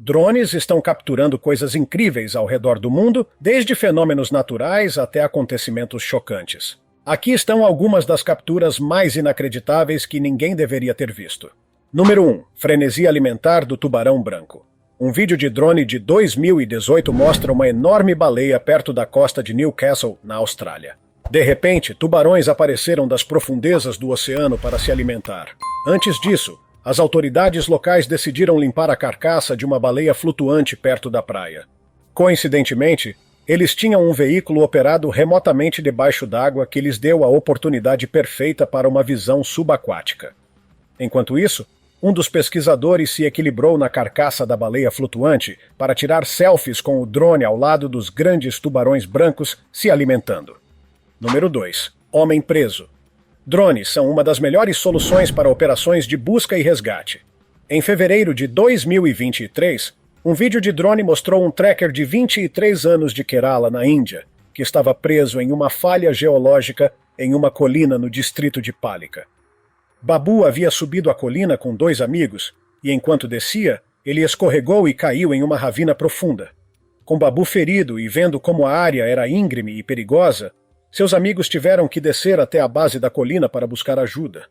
Drones estão capturando coisas incríveis ao redor do mundo, desde fenômenos naturais até acontecimentos chocantes. Aqui estão algumas das capturas mais inacreditáveis que ninguém deveria ter visto. Número 1. Frenesi alimentar do tubarão branco. Um vídeo de drone de 2018 mostra uma enorme baleia perto da costa de Newcastle, na Austrália. De repente, tubarões apareceram das profundezas do oceano para se alimentar. Antes disso, as autoridades locais decidiram limpar a carcaça de uma baleia flutuante perto da praia. Coincidentemente, eles tinham um veículo operado remotamente debaixo d'água que lhes deu a oportunidade perfeita para uma visão subaquática. Enquanto isso, um dos pesquisadores se equilibrou na carcaça da baleia flutuante para tirar selfies com o drone ao lado dos grandes tubarões brancos se alimentando. Número 2. Homem preso. Drones são uma das melhores soluções para operações de busca e resgate. Em fevereiro de 2023, um vídeo de drone mostrou um tracker de 23 anos de Kerala, na Índia, que estava preso em uma falha geológica em uma colina no distrito de Pálika. Babu havia subido a colina com 2 amigos e, enquanto descia, ele escorregou e caiu em uma ravina profunda. Com Babu ferido e vendo como a área era íngreme e perigosa, seus amigos tiveram que descer até a base da colina para buscar ajuda.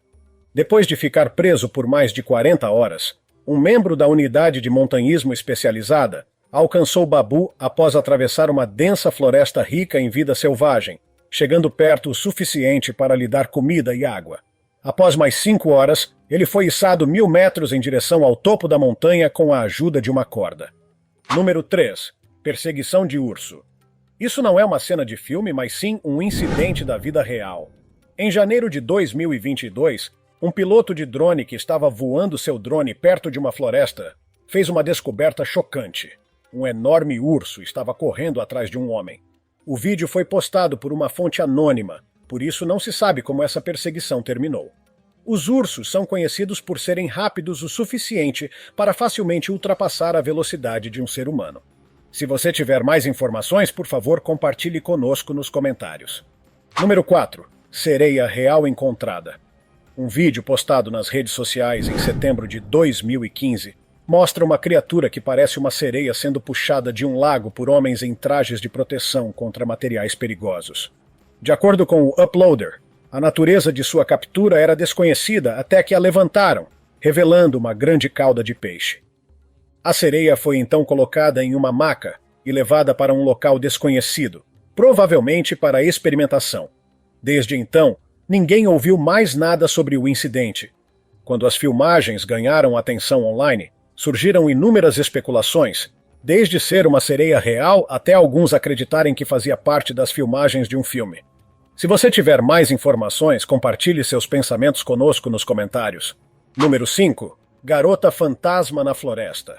Depois de ficar preso por mais de 40 horas, um membro da unidade de montanhismo especializada alcançou Babu após atravessar uma densa floresta rica em vida selvagem, chegando perto o suficiente para lhe dar comida e água. Após mais 5 horas, ele foi içado 1000 metros em direção ao topo da montanha com a ajuda de uma corda. Número 3. Perseguição de urso. Isso não é uma cena de filme, mas sim um incidente da vida real. Em janeiro de 2022, um piloto de drone que estava voando seu drone perto de uma floresta fez uma descoberta chocante. Um enorme urso estava correndo atrás de um homem. O vídeo foi postado por uma fonte anônima, por isso não se sabe como essa perseguição terminou. Os ursos são conhecidos por serem rápidos o suficiente para facilmente ultrapassar a velocidade de um ser humano. Se você tiver mais informações, por favor, compartilhe conosco nos comentários. Número 4. Sereia real encontrada. Um vídeo postado nas redes sociais em setembro de 2015 mostra uma criatura que parece uma sereia sendo puxada de um lago por homens em trajes de proteção contra materiais perigosos. De acordo com o Uploader, a natureza de sua captura era desconhecida até que a levantaram, revelando uma grande cauda de peixe. A sereia foi então colocada em uma maca e levada para um local desconhecido, provavelmente para experimentação. Desde então, ninguém ouviu mais nada sobre o incidente. Quando as filmagens ganharam atenção online, surgiram inúmeras especulações, desde ser uma sereia real até alguns acreditarem que fazia parte das filmagens de um filme. Se você tiver mais informações, compartilhe seus pensamentos conosco nos comentários. Número 5. Garota fantasma na floresta.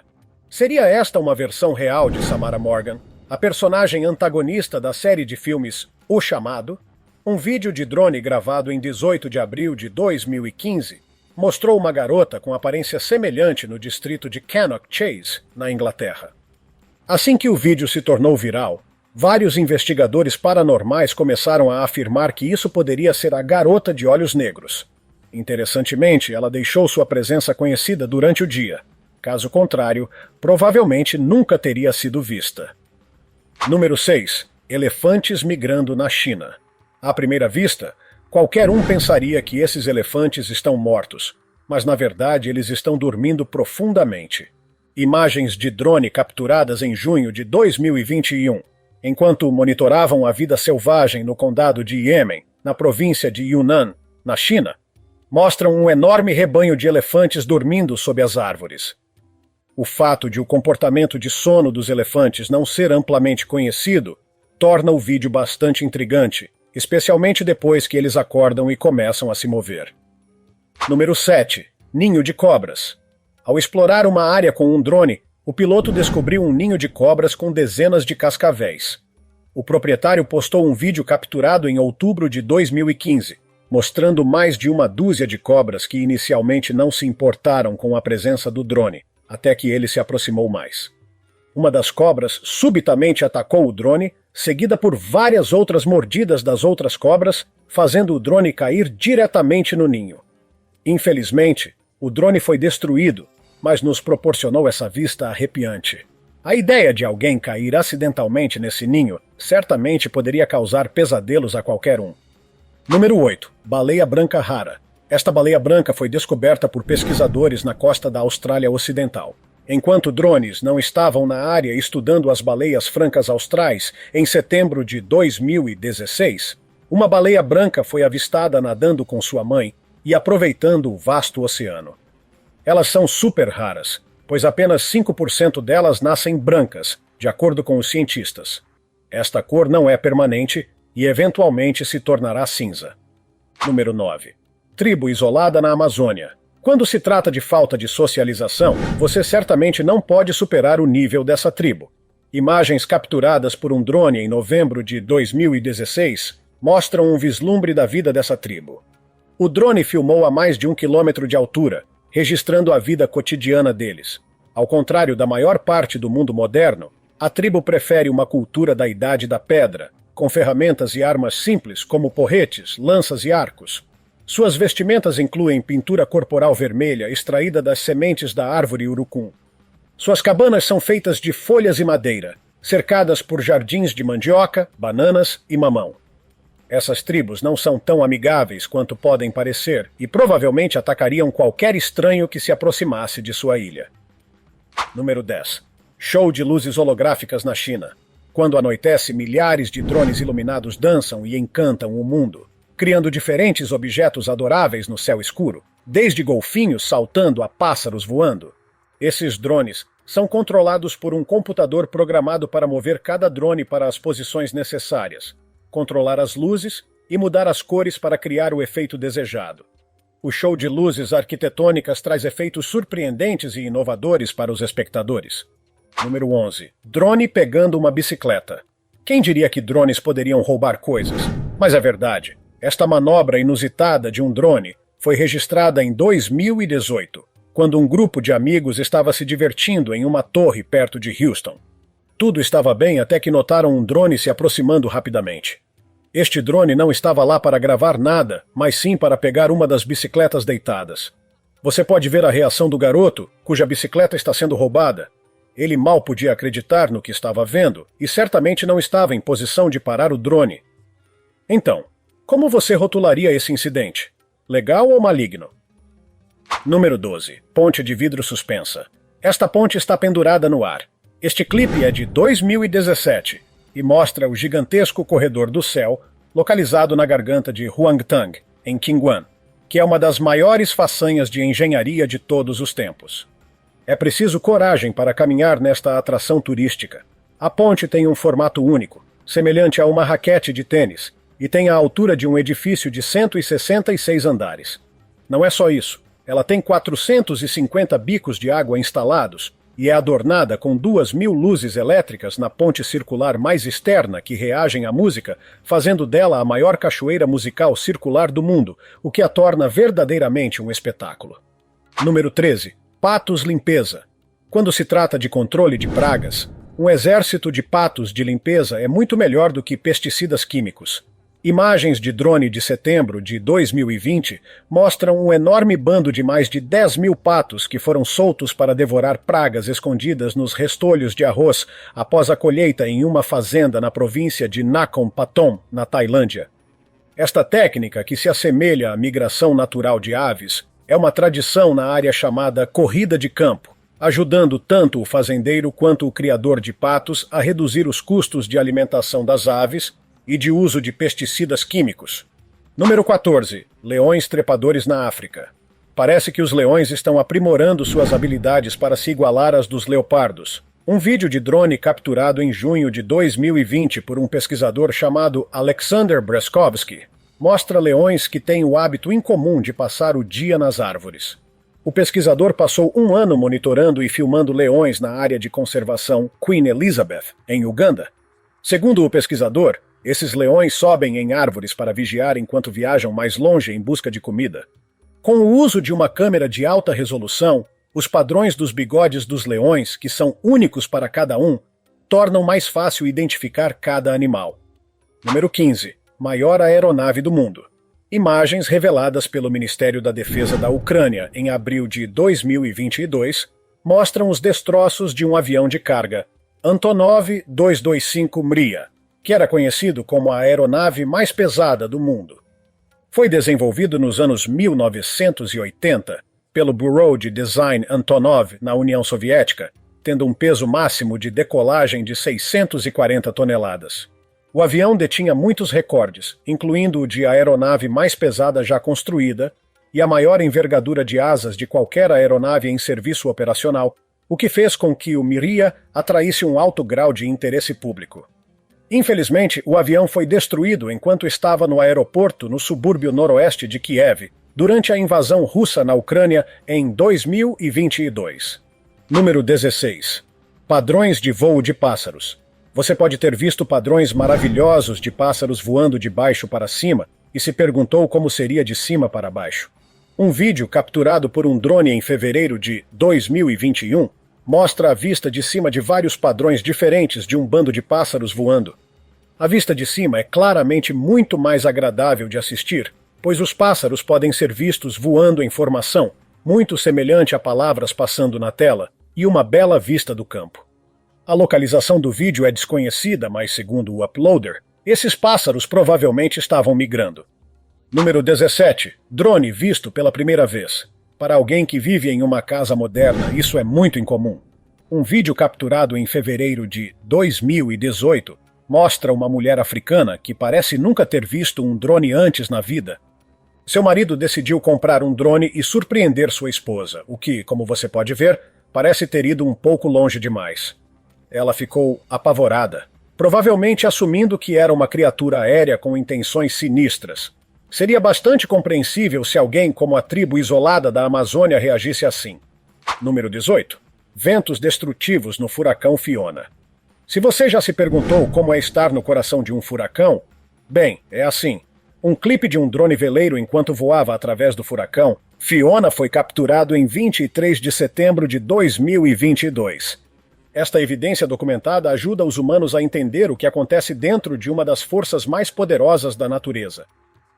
Seria esta uma versão real de Samara Morgan, a personagem antagonista da série de filmes O Chamado? Um vídeo de drone gravado em 18 de abril de 2015 mostrou uma garota com aparência semelhante no distrito de Cannock Chase, na Inglaterra. Assim que o vídeo se tornou viral, vários investigadores paranormais começaram a afirmar que isso poderia ser a garota de olhos negros. Interessantemente, ela deixou sua presença conhecida durante o dia. Caso contrário, provavelmente nunca teria sido vista. Número 6. Elefantes migrando na China. À primeira vista, qualquer um pensaria que esses elefantes estão mortos, mas na verdade eles estão dormindo profundamente. Imagens de drone capturadas em junho de 2021, enquanto monitoravam a vida selvagem no condado de Yemen, na província de Yunnan, na China, mostram um enorme rebanho de elefantes dormindo sob as árvores. O fato de o comportamento de sono dos elefantes não ser amplamente conhecido torna o vídeo bastante intrigante, especialmente depois que eles acordam e começam a se mover. Número 7. Ninho de cobras. Ao explorar uma área com um drone, o piloto descobriu um ninho de cobras com dezenas de cascavéis. O proprietário postou um vídeo capturado em outubro de 2015, mostrando mais de uma dúzia de cobras que inicialmente não se importaram com a presença do drone, até que ele se aproximou mais. Uma das cobras subitamente atacou o drone, seguida por várias outras mordidas das outras cobras, fazendo o drone cair diretamente no ninho. Infelizmente, o drone foi destruído, mas nos proporcionou essa vista arrepiante. A ideia de alguém cair acidentalmente nesse ninho certamente poderia causar pesadelos a qualquer um. Número 8. Baleia branca rara. Esta baleia branca foi descoberta por pesquisadores na costa da Austrália Ocidental. Enquanto drones não estavam na área estudando as baleias francas austrais, em setembro de 2016, uma baleia branca foi avistada nadando com sua mãe e aproveitando o vasto oceano. Elas são super raras, pois apenas 5% delas nascem brancas, de acordo com os cientistas. Esta cor não é permanente e eventualmente se tornará cinza. Número 9. Tribo isolada na Amazônia. Quando se trata de falta de socialização, você certamente não pode superar o nível dessa tribo. Imagens capturadas por um drone em novembro de 2016 mostram um vislumbre da vida dessa tribo. O drone filmou a mais de 1 quilômetro de altura, registrando a vida cotidiana deles. Ao contrário da maior parte do mundo moderno, a tribo prefere uma cultura da Idade da Pedra, com ferramentas e armas simples como porretes, lanças e arcos. Suas vestimentas incluem pintura corporal vermelha extraída das sementes da árvore urucum. Suas cabanas são feitas de folhas e madeira, cercadas por jardins de mandioca, bananas e mamão. Essas tribos não são tão amigáveis quanto podem parecer e provavelmente atacariam qualquer estranho que se aproximasse de sua ilha. Número 10. Show de luzes holográficas na China. Quando anoitece, milhares de drones iluminados dançam e encantam o mundo, criando diferentes objetos adoráveis no céu escuro, desde golfinhos saltando a pássaros voando. Esses drones são controlados por um computador programado para mover cada drone para as posições necessárias, controlar as luzes e mudar as cores para criar o efeito desejado. O show de luzes arquitetônicas traz efeitos surpreendentes e inovadores para os espectadores. Número 11. Drone pegando uma bicicleta. Quem diria que drones poderiam roubar coisas? Mas é verdade. Esta manobra inusitada de um drone foi registrada em 2018, quando um grupo de amigos estava se divertindo em uma torre perto de Houston. Tudo estava bem até que notaram um drone se aproximando rapidamente. Este drone não estava lá para gravar nada, mas sim para pegar uma das bicicletas deitadas. Você pode ver a reação do garoto, cuja bicicleta está sendo roubada. Ele mal podia acreditar no que estava vendo e certamente não estava em posição de parar o drone. Então, como você rotularia esse incidente? Legal ou maligno? Número 12. Ponte de vidro suspensa. Esta ponte está pendurada no ar. Este clipe é de 2017 e mostra o gigantesco corredor do céu localizado na garganta de Huangtang, em Qingguan, que é uma das maiores façanhas de engenharia de todos os tempos. É preciso coragem para caminhar nesta atração turística. A ponte tem um formato único, semelhante a uma raquete de tênis, e tem a altura de um edifício de 166 andares. Não é só isso. Ela tem 450 bicos de água instalados e é adornada com 2.000 luzes elétricas na ponte circular mais externa que reagem à música, fazendo dela a maior cachoeira musical circular do mundo, o que a torna verdadeiramente um espetáculo. Número 13. Patos limpeza. Quando se trata de controle de pragas, um exército de patos de limpeza é muito melhor do que pesticidas químicos. Imagens de drone de setembro de 2020 mostram um enorme bando de mais de 10.000 patos que foram soltos para devorar pragas escondidas nos restolhos de arroz após a colheita em uma fazenda na província de Nakhon Pathom, na Tailândia. Esta técnica, que se assemelha à migração natural de aves, é uma tradição na área chamada corrida de campo, ajudando tanto o fazendeiro quanto o criador de patos a reduzir os custos de alimentação das aves e de uso de pesticidas químicos. Número 14. Leões trepadores na África. Parece que os leões estão aprimorando suas habilidades para se igualar às dos leopardos. Um vídeo de drone capturado em junho de 2020 por um pesquisador chamado Alexander Breskovsky mostra leões que têm o hábito incomum de passar o dia nas árvores. O pesquisador passou 1 ano monitorando e filmando leões na área de conservação Queen Elizabeth, em Uganda. Segundo o pesquisador, esses leões sobem em árvores para vigiar enquanto viajam mais longe em busca de comida. Com o uso de uma câmera de alta resolução, os padrões dos bigodes dos leões, que são únicos para cada um, tornam mais fácil identificar cada animal. Número 15. Maior aeronave do mundo. Imagens reveladas pelo Ministério da Defesa da Ucrânia em abril de 2022 mostram os destroços de um avião de carga, Antonov 225 Mriya, que era conhecido como a aeronave mais pesada do mundo. Foi desenvolvido nos anos 1980 pelo Bureau de Design Antonov na União Soviética, tendo um peso máximo de decolagem de 640 toneladas. O avião detinha muitos recordes, incluindo o de aeronave mais pesada já construída e a maior envergadura de asas de qualquer aeronave em serviço operacional, o que fez com que o Mriya atraísse um alto grau de interesse público. Infelizmente, o avião foi destruído enquanto estava no aeroporto no subúrbio noroeste de Kiev, durante a invasão russa na Ucrânia em 2022. Número 16. Padrões de voo de pássaros. Você pode ter visto padrões maravilhosos de pássaros voando de baixo para cima e se perguntou como seria de cima para baixo. Um vídeo capturado por um drone em fevereiro de 2021 mostra a vista de cima de vários padrões diferentes de um bando de pássaros voando. A vista de cima é claramente muito mais agradável de assistir, pois os pássaros podem ser vistos voando em formação, muito semelhante a palavras passando na tela, e uma bela vista do campo. A localização do vídeo é desconhecida, mas segundo o uploader, esses pássaros provavelmente estavam migrando. Número 17. Drone visto pela primeira vez. Para alguém que vive em uma casa moderna, isso é muito incomum. Um vídeo capturado em fevereiro de 2018 mostra uma mulher africana que parece nunca ter visto um drone antes na vida. Seu marido decidiu comprar um drone e surpreender sua esposa, o que, como você pode ver, parece ter ido um pouco longe demais. Ela ficou apavorada, provavelmente assumindo que era uma criatura aérea com intenções sinistras. Seria bastante compreensível se alguém como a tribo isolada da Amazônia reagisse assim. Número 18. Ventos destrutivos no furacão Fiona. Se você já se perguntou como é estar no coração de um furacão, bem, é assim. Um clipe de um drone veleiro enquanto voava através do furacão, Fiona foi capturado em 23 de setembro de 2022. Esta evidência documentada ajuda os humanos a entender o que acontece dentro de uma das forças mais poderosas da natureza.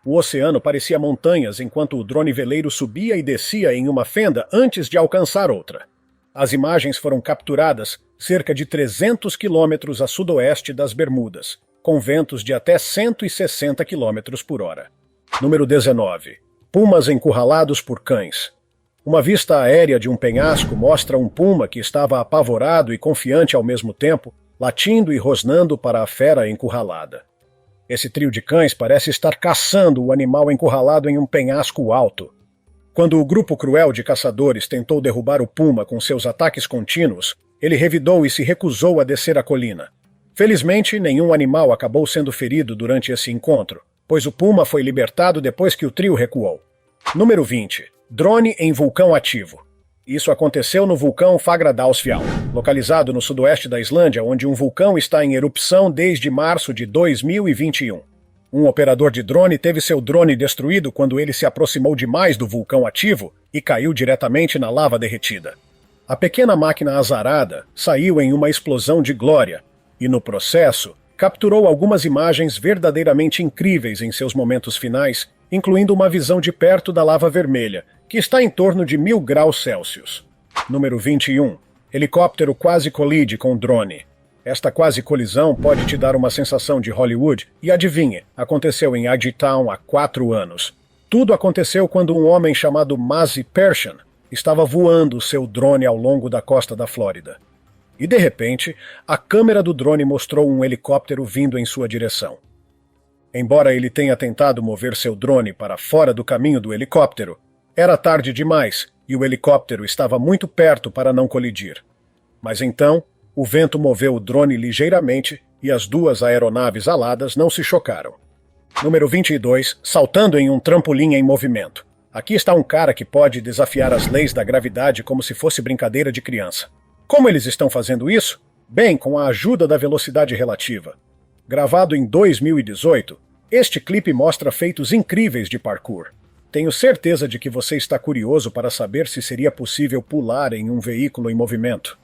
O oceano parecia montanhas enquanto o drone veleiro subia e descia em uma fenda antes de alcançar outra. As imagens foram capturadas cerca de 300 quilômetros a sudoeste das Bermudas, com ventos de até 160 km por hora. Número 19. Pumas encurralados por cães. Uma vista aérea de um penhasco mostra um puma que estava apavorado e confiante ao mesmo tempo, latindo e rosnando para a fera encurralada. Esse trio de cães parece estar caçando o animal encurralado em um penhasco alto. Quando o grupo cruel de caçadores tentou derrubar o puma com seus ataques contínuos, ele revidou e se recusou a descer a colina. Felizmente, nenhum animal acabou sendo ferido durante esse encontro, pois o puma foi libertado depois que o trio recuou. Número 20. Drone em vulcão ativo. Isso aconteceu no vulcão Fagradalsfjall, localizado no sudoeste da Islândia, onde um vulcão está em erupção desde março de 2021. Um operador de drone teve seu drone destruído quando ele se aproximou demais do vulcão ativo e caiu diretamente na lava derretida. A pequena máquina azarada saiu em uma explosão de glória e, no processo, capturou algumas imagens verdadeiramente incríveis em seus momentos finais, incluindo uma visão de perto da lava vermelha, que está em torno de 1000 graus Celsius. Número 21. Helicóptero quase colide com drone. Esta quase colisão pode te dar uma sensação de Hollywood e adivinhe, aconteceu em Agitown há 4 anos. Tudo aconteceu quando um homem chamado Mazi Pershan estava voando seu drone ao longo da costa da Flórida. E de repente, a câmera do drone mostrou um helicóptero vindo em sua direção. Embora ele tenha tentado mover seu drone para fora do caminho do helicóptero, era tarde demais e o helicóptero estava muito perto para não colidir. Mas então, o vento moveu o drone ligeiramente e as duas aeronaves aladas não se chocaram. Número 22. Saltando em um trampolim em movimento. Aqui está um cara que pode desafiar as leis da gravidade como se fosse brincadeira de criança. Como eles estão fazendo isso? Bem, com a ajuda da velocidade relativa. Gravado em 2018, este clipe mostra feitos incríveis de parkour. Tenho certeza de que você está curioso para saber se seria possível pular em um veículo em movimento.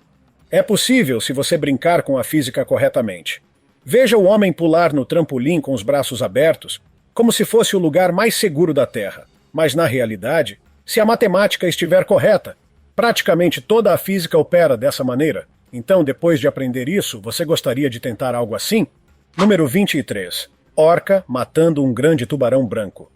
É possível se você brincar com a física corretamente. Veja o homem pular no trampolim com os braços abertos como se fosse o lugar mais seguro da Terra. Mas, na realidade, se a matemática estiver correta, praticamente toda a física opera dessa maneira. Então, depois de aprender isso, você gostaria de tentar algo assim? Número 23. Orca matando um grande tubarão branco.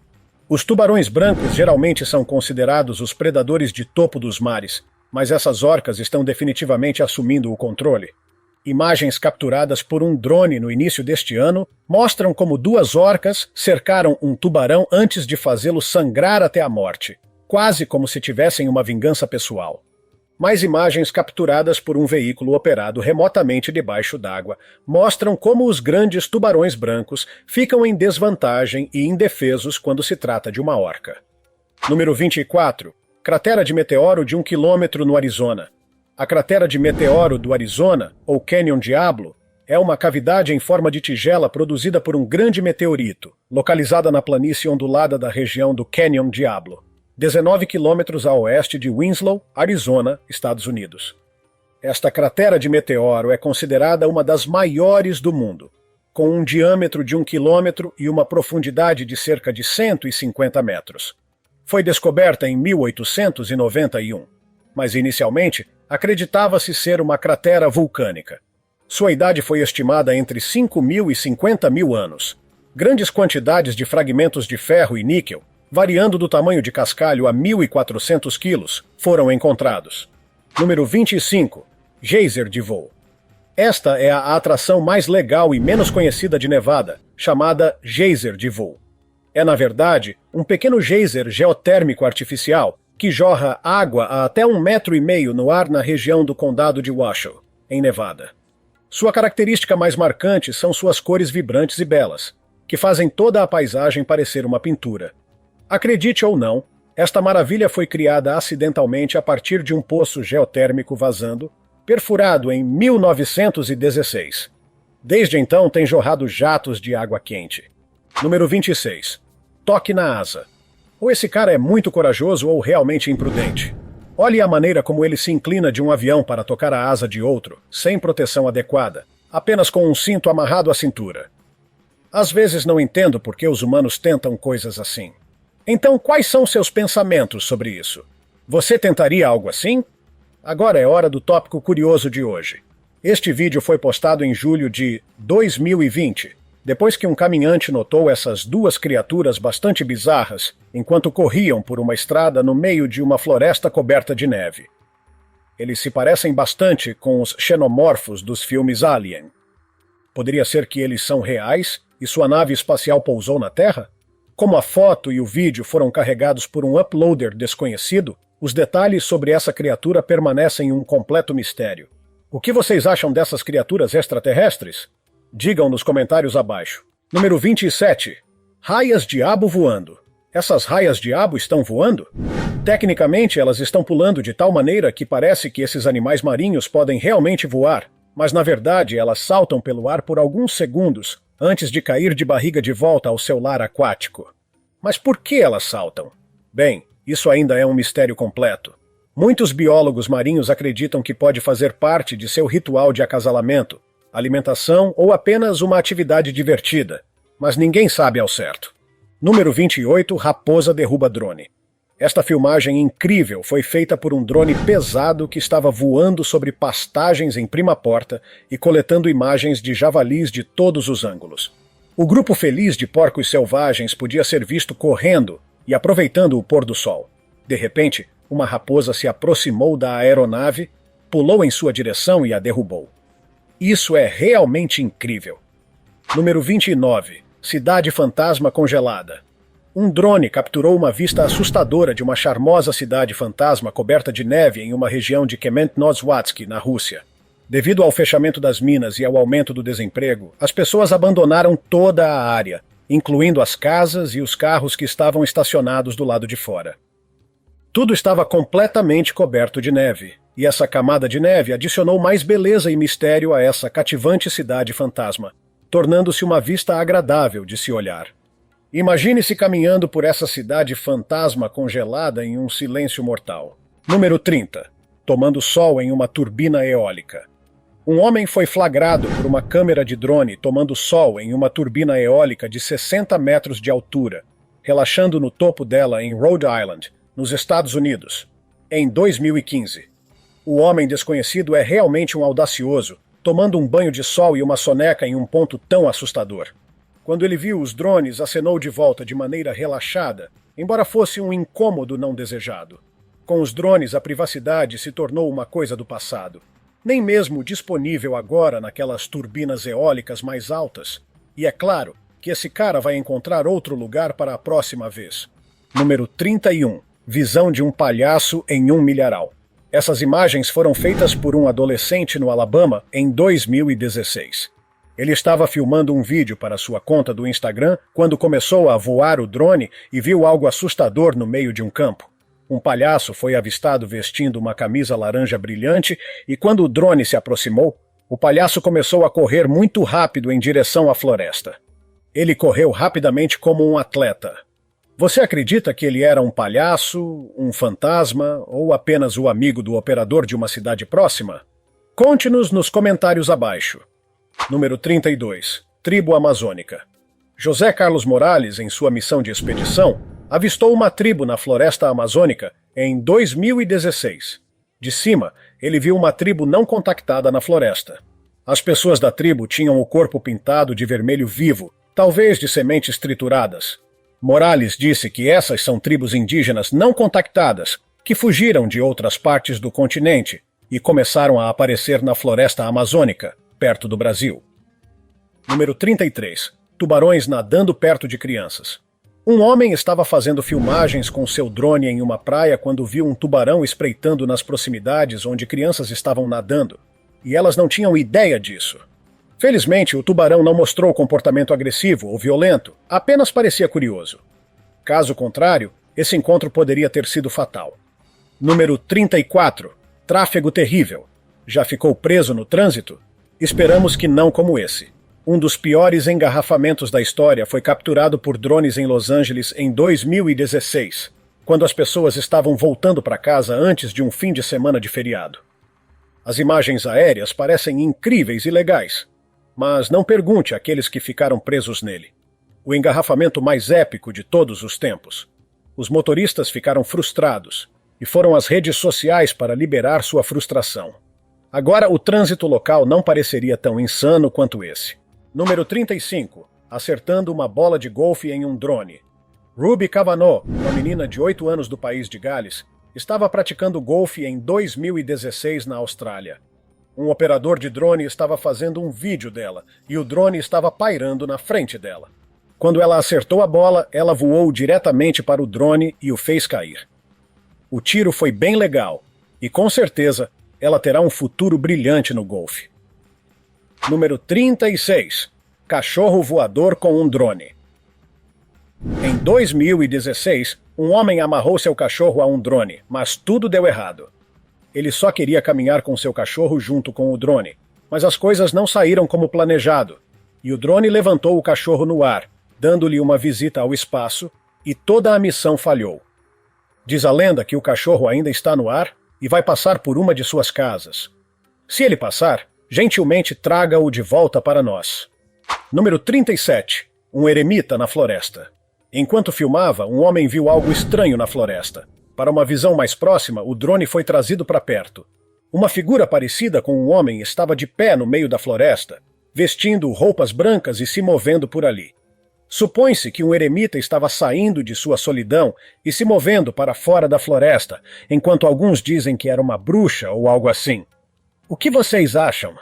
Os tubarões brancos geralmente são considerados os predadores de topo dos mares, mas essas orcas estão definitivamente assumindo o controle. Imagens capturadas por um drone no início deste ano mostram como duas orcas cercaram um tubarão antes de fazê-lo sangrar até a morte, quase como se tivessem uma vingança pessoal. Mais imagens capturadas por um veículo operado remotamente debaixo d'água mostram como os grandes tubarões brancos ficam em desvantagem e indefesos quando se trata de uma orca. Número 24. Cratera de meteoro de 1 quilômetro no Arizona. A cratera de meteoro do Arizona, ou Canyon Diablo, é uma cavidade em forma de tigela produzida por um grande meteorito, localizada na planície ondulada da região do Canyon Diablo, 19 quilômetros a oeste de Winslow, Arizona, Estados Unidos. Esta cratera de meteoro é considerada uma das maiores do mundo, com um diâmetro de 1 quilômetro e uma profundidade de cerca de 150 metros. Foi descoberta em 1891, mas inicialmente acreditava-se ser uma cratera vulcânica. Sua idade foi estimada entre 5.000 e 50.000 anos. Grandes quantidades de fragmentos de ferro e níquel, variando do tamanho de cascalho a 1.400 quilos, foram encontrados. Número 25. Geyser de voo. Esta é a atração mais legal e menos conhecida de Nevada, chamada geyser de voo. É, na verdade, um pequeno geyser geotérmico artificial que jorra água a até 1,5 metros no ar na região do condado de Washoe, em Nevada. Sua característica mais marcante são suas cores vibrantes e belas, que fazem toda a paisagem parecer uma pintura. Acredite ou não, esta maravilha foi criada acidentalmente a partir de um poço geotérmico vazando, perfurado em 1916. Desde então tem jorrado jatos de água quente. Número 26. Toque na asa. Ou esse cara é muito corajoso ou realmente imprudente. Olhe a maneira como ele se inclina de um avião para tocar a asa de outro, sem proteção adequada, apenas com um cinto amarrado à cintura. Às vezes não entendo por que os humanos tentam coisas assim. Então, quais são seus pensamentos sobre isso? Você tentaria algo assim? Agora é hora do tópico curioso de hoje. Este vídeo foi postado em julho de 2020, depois que um caminhante notou essas duas criaturas bastante bizarras enquanto corriam por uma estrada no meio de uma floresta coberta de neve. Eles se parecem bastante com os xenomorfos dos filmes Alien. Poderia ser que eles são reais e sua nave espacial pousou na Terra? Como a foto e o vídeo foram carregados por um uploader desconhecido, os detalhes sobre essa criatura permanecem um completo mistério. O que vocês acham dessas criaturas extraterrestres? Digam nos comentários abaixo. Número 27. Raias-diabo voando. Essas raias-diabo estão voando? Tecnicamente, elas estão pulando de tal maneira que parece que esses animais marinhos podem realmente voar, mas na verdade elas saltam pelo ar por alguns segundos antes de cair de barriga de volta ao seu lar aquático. Mas por que elas saltam? Bem, isso ainda é um mistério completo. Muitos biólogos marinhos acreditam que pode fazer parte de seu ritual de acasalamento, alimentação ou apenas uma atividade divertida, mas ninguém sabe ao certo. Número 28, raposa derruba drone. Esta filmagem incrível foi feita por um drone pesado que estava voando sobre pastagens em prima porta e coletando imagens de javalis de todos os ângulos. O grupo feliz de porcos selvagens podia ser visto correndo e aproveitando o pôr do sol. De repente, uma raposa se aproximou da aeronave, pulou em sua direção e a derrubou. Isso é realmente incrível. Número 29. Cidade fantasma congelada. Um drone capturou uma vista assustadora de uma charmosa cidade fantasma coberta de neve em uma região de Kamenet-Nosswatsky, na Rússia. Devido ao fechamento das minas e ao aumento do desemprego, as pessoas abandonaram toda a área, incluindo as casas e os carros que estavam estacionados do lado de fora. Tudo estava completamente coberto de neve, e essa camada de neve adicionou mais beleza e mistério a essa cativante cidade fantasma, tornando-se uma vista agradável de se olhar. Imagine-se caminhando por essa cidade fantasma congelada em um silêncio mortal. Número 30. Tomando sol em uma turbina eólica. Um homem foi flagrado por uma câmera de drone tomando sol em uma turbina eólica de 60 metros de altura, relaxando no topo dela em Rhode Island, nos Estados Unidos, em 2015. O homem desconhecido é realmente um audacioso, tomando um banho de sol e uma soneca em um ponto tão assustador. Quando ele viu os drones, acenou de volta de maneira relaxada, embora fosse um incômodo não desejado. Com os drones, a privacidade se tornou uma coisa do passado. Nem mesmo disponível agora naquelas turbinas eólicas mais altas. E é claro que esse cara vai encontrar outro lugar para a próxima vez. Número 31. Visão de um palhaço em um milharal. Essas imagens foram feitas por um adolescente no Alabama em 2016. Ele estava filmando um vídeo para sua conta do Instagram quando começou a voar o drone e viu algo assustador no meio de um campo. Um palhaço foi avistado vestindo uma camisa laranja brilhante e quando o drone se aproximou, o palhaço começou a correr muito rápido em direção à floresta. Ele correu rapidamente como um atleta. Você acredita que ele era um palhaço, um fantasma ou apenas o amigo do operador de uma cidade próxima? Conte-nos nos comentários abaixo. Número 32. Tribo Amazônica. José Carlos Morales, em sua missão de expedição, avistou uma tribo na floresta amazônica em 2016. De cima, ele viu uma tribo não contactada na floresta. As pessoas da tribo tinham o corpo pintado de vermelho vivo, talvez de sementes trituradas. Morales disse que essas são tribos indígenas não contactadas, que fugiram de outras partes do continente e começaram a aparecer na floresta amazônica, perto do Brasil. Número 33. Tubarões nadando perto de crianças. Um homem estava fazendo filmagens com seu drone em uma praia quando viu um tubarão espreitando nas proximidades onde crianças estavam nadando, e elas não tinham ideia disso. Felizmente, o tubarão não mostrou comportamento agressivo ou violento, apenas parecia curioso. Caso contrário, esse encontro poderia ter sido fatal. Número 34. Tráfego terrível. Já ficou preso no trânsito? Esperamos que não como esse. Um dos piores engarrafamentos da história foi capturado por drones em Los Angeles em 2016, quando as pessoas estavam voltando para casa antes de um fim de semana de feriado. As imagens aéreas parecem incríveis e legais, mas não pergunte àqueles que ficaram presos nele. O engarrafamento mais épico de todos os tempos. Os motoristas ficaram frustrados e foram às redes sociais para liberar sua frustração. Agora, o trânsito local não pareceria tão insano quanto esse. Número 35. Acertando uma bola de golfe em um drone. Ruby Cavanaugh, uma menina de 8 anos do país de Gales, estava praticando golfe em 2016 na Austrália. Um operador de drone estava fazendo um vídeo dela e o drone estava pairando na frente dela. Quando ela acertou a bola, ela voou diretamente para o drone e o fez cair. O tiro foi bem legal e, com certeza, ela terá um futuro brilhante no golfe. Número 36. Cachorro voador com um drone. Em 2016, um homem amarrou seu cachorro a um drone, mas tudo deu errado. Ele só queria caminhar com seu cachorro junto com o drone, mas as coisas não saíram como planejado, e o drone levantou o cachorro no ar, dando-lhe uma visita ao espaço, e toda a missão falhou. Diz a lenda que o cachorro ainda está no ar e vai passar por uma de suas casas. Se ele passar, gentilmente traga-o de volta para nós. Número 37. Um eremita na floresta. Enquanto filmava, um homem viu algo estranho na floresta. Para uma visão mais próxima, o drone foi trazido para perto. Uma figura parecida com um homem estava de pé no meio da floresta, vestindo roupas brancas e se movendo por ali. Supõe-se que um eremita estava saindo de sua solidão e se movendo para fora da floresta, enquanto alguns dizem que era uma bruxa ou algo assim. O que vocês acham?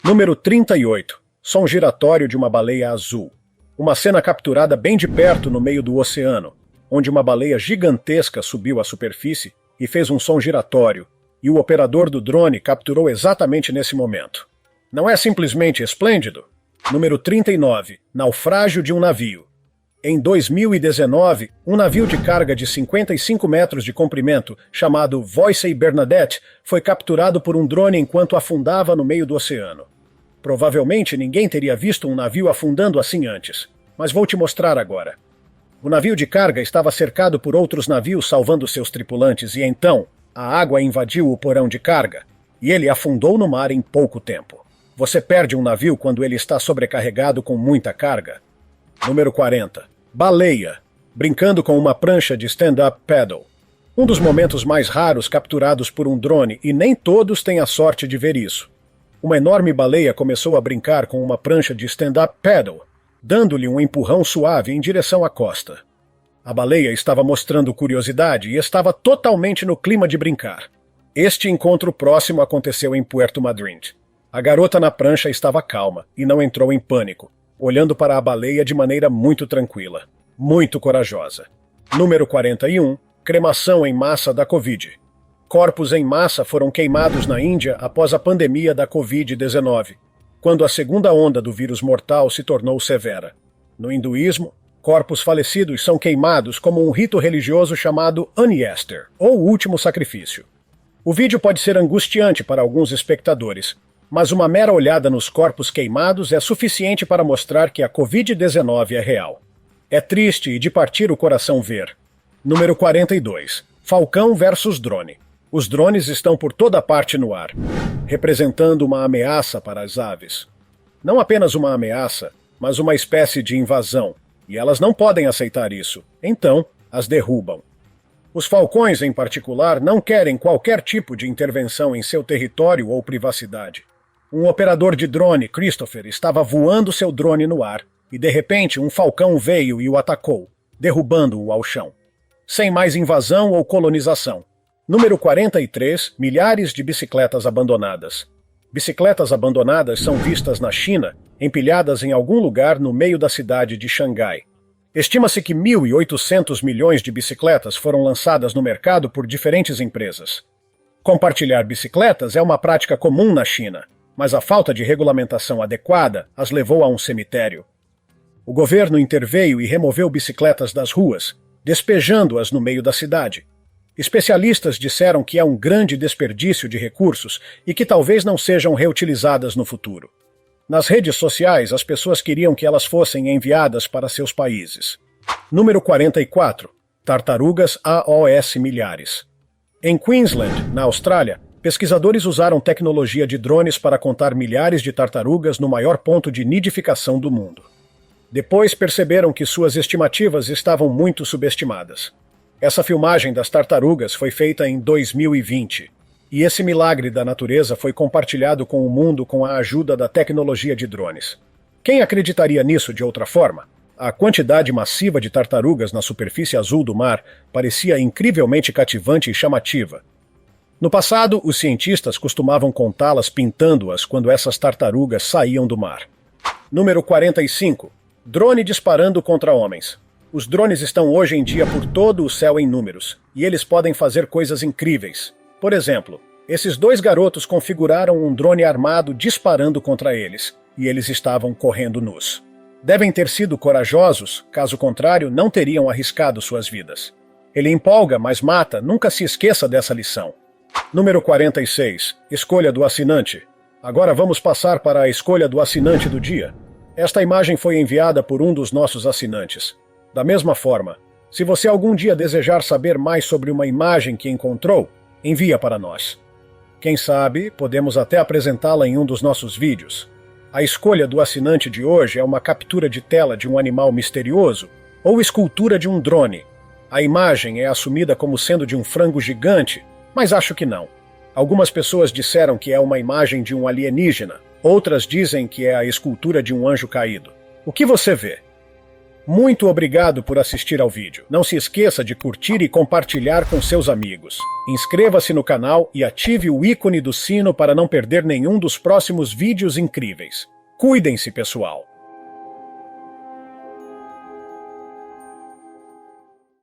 Número 38. Som giratório de uma baleia azul. Uma cena capturada bem de perto no meio do oceano, onde uma baleia gigantesca subiu à superfície e fez um som giratório, e o operador do drone capturou exatamente nesse momento. Não é simplesmente esplêndido? Número 39. Naufrágio de um navio. Em 2019, um navio de carga de 55 metros de comprimento, chamado Voisey Bernadette, foi capturado por um drone enquanto afundava no meio do oceano. Provavelmente ninguém teria visto um navio afundando assim antes, mas vou te mostrar agora. O navio de carga estava cercado por outros navios salvando seus tripulantes e então a água invadiu o porão de carga e ele afundou no mar em pouco tempo. Você perde um navio quando ele está sobrecarregado com muita carga. Número 40. Baleia, brincando com uma prancha de stand-up paddle. Um dos momentos mais raros capturados por um drone, e nem todos têm a sorte de ver isso. Uma enorme baleia começou a brincar com uma prancha de stand-up paddle, dando-lhe um empurrão suave em direção à costa. A baleia estava mostrando curiosidade e estava totalmente no clima de brincar. Este encontro próximo aconteceu em Puerto Madryn. A garota na prancha estava calma e não entrou em pânico, olhando para a baleia de maneira muito tranquila, muito corajosa. Número 41. Cremação em massa da Covid. Corpos em massa foram queimados na Índia após a pandemia da Covid-19, quando a segunda onda do vírus mortal se tornou severa. No hinduísmo, corpos falecidos são queimados como um rito religioso chamado Anyester, ou último sacrifício. O vídeo pode ser angustiante para alguns espectadores, mas uma mera olhada nos corpos queimados é suficiente para mostrar que a Covid-19 é real. É triste e de partir o coração ver. Número 42. Falcão versus drone. Os drones estão por toda parte no ar, representando uma ameaça para as aves. Não apenas uma ameaça, mas uma espécie de invasão, e elas não podem aceitar isso, então as derrubam. Os falcões, em particular, não querem qualquer tipo de intervenção em seu território ou privacidade. Um operador de drone, Christopher, estava voando seu drone no ar, e de repente um falcão veio e o atacou, derrubando-o ao chão. Sem mais invasão ou colonização. Número 43. Milhares de bicicletas abandonadas. Bicicletas abandonadas são vistas na China, empilhadas em algum lugar no meio da cidade de Xangai. Estima-se que 1.800 milhões de bicicletas foram lançadas no mercado por diferentes empresas. Compartilhar bicicletas é uma prática comum na China, mas a falta de regulamentação adequada as levou a um cemitério. O governo interveio e removeu bicicletas das ruas, despejando-as no meio da cidade. Especialistas disseram que é um grande desperdício de recursos e que talvez não sejam reutilizadas no futuro. Nas redes sociais, as pessoas queriam que elas fossem enviadas para seus países. Número 44. Tartarugas AOS milhares. Em Queensland, na Austrália, pesquisadores usaram tecnologia de drones para contar milhares de tartarugas no maior ponto de nidificação do mundo. Depois perceberam que suas estimativas estavam muito subestimadas. Essa filmagem das tartarugas foi feita em 2020, e esse milagre da natureza foi compartilhado com o mundo com a ajuda da tecnologia de drones. Quem acreditaria nisso de outra forma? A quantidade massiva de tartarugas na superfície azul do mar parecia incrivelmente cativante e chamativa. No passado, os cientistas costumavam contá-las pintando-as quando essas tartarugas saíam do mar. Número 45. Drone disparando contra homens. Os drones estão hoje em dia por todo o céu em números, e eles podem fazer coisas incríveis. Por exemplo, esses dois garotos configuraram um drone armado disparando contra eles, e eles estavam correndo nus. Devem ter sido corajosos, caso contrário, não teriam arriscado suas vidas. Ele empolga, mas mata, nunca se esqueça dessa lição. Número 46. Escolha do assinante. Agora vamos passar para a escolha do assinante do dia. Esta imagem foi enviada por um dos nossos assinantes. Da mesma forma, se você algum dia desejar saber mais sobre uma imagem que encontrou, envia para nós. Quem sabe, podemos até apresentá-la em um dos nossos vídeos. A escolha do assinante de hoje é uma captura de tela de um animal misterioso ou escultura de um drone. A imagem é assumida como sendo de um frango gigante, mas acho que não. Algumas pessoas disseram que é uma imagem de um alienígena, outras dizem que é a escultura de um anjo caído. O que você vê? Muito obrigado por assistir ao vídeo. Não se esqueça de curtir e compartilhar com seus amigos. Inscreva-se no canal e ative o ícone do sino para não perder nenhum dos próximos vídeos incríveis. Cuidem-se, pessoal!